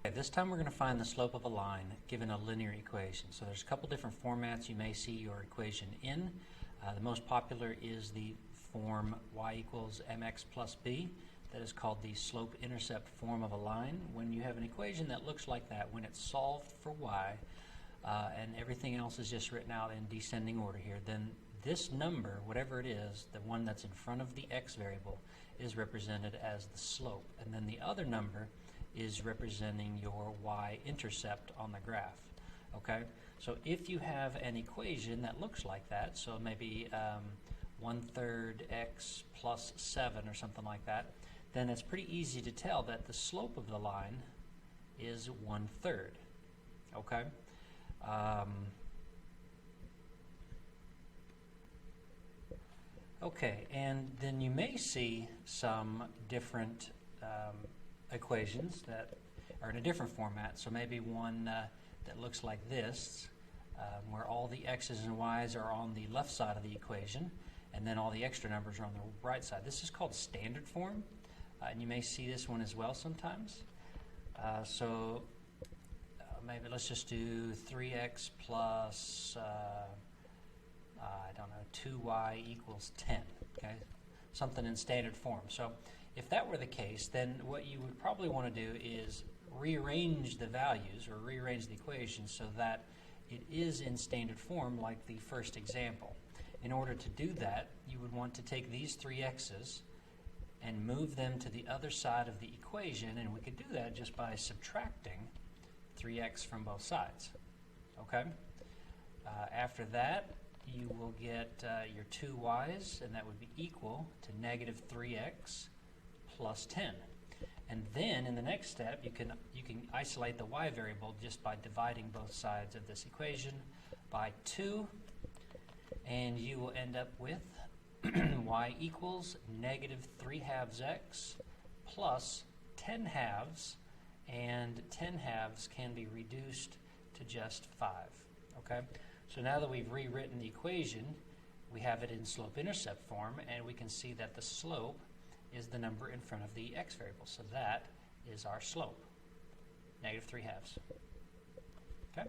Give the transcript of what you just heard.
Okay, this time we're going to find the slope of a line given a linear equation. So there's a couple different formats you may see your equation in. The most popular is the form y equals mx plus b. That is called the slope-intercept form of a line. When you have an equation that looks like that, when it's solved for y, and everything else is just written out in descending order here, then this number, whatever it is, the one that's in front of the x variable, is represented as the slope. And then the other number is representing your y-intercept on the graph. Okay? So if you have an equation that looks like that, so maybe 1/3 x plus 7 or something like that, then it's pretty easy to tell that the slope of the line is 1/3. Okay? Okay, and then you may see some different equations that are in a different format. So maybe one that looks like this, where all the x's and y's are on the left side of the equation, and then all the extra numbers are on the right side. This is called standard form, and you may see this one as well sometimes. So maybe let's just do 3x plus, I don't know, 2y equals 10, okay? Something in standard form. So if that were the case, then what you would probably want to do is rearrange the values or rearrange the equation so that it is in standard form like the first example. In order to do that, you would want to take these three x's and move them to the other side of the equation, and we could do that just by subtracting 3x from both sides. Okay? After that, you will get your 2y's, and that would be equal to negative 3x plus 10. And then in the next step, you can isolate the y variable just by dividing both sides of this equation by 2, and you will end up with y equals negative 3/2 x plus 10/2, and 10/2 can be reduced to just 5. Okay? So now that we've rewritten the equation, we have it in slope-intercept form, and we can see that the slope is the number in front of the x variable. So that is our slope, negative 3/2. Okay?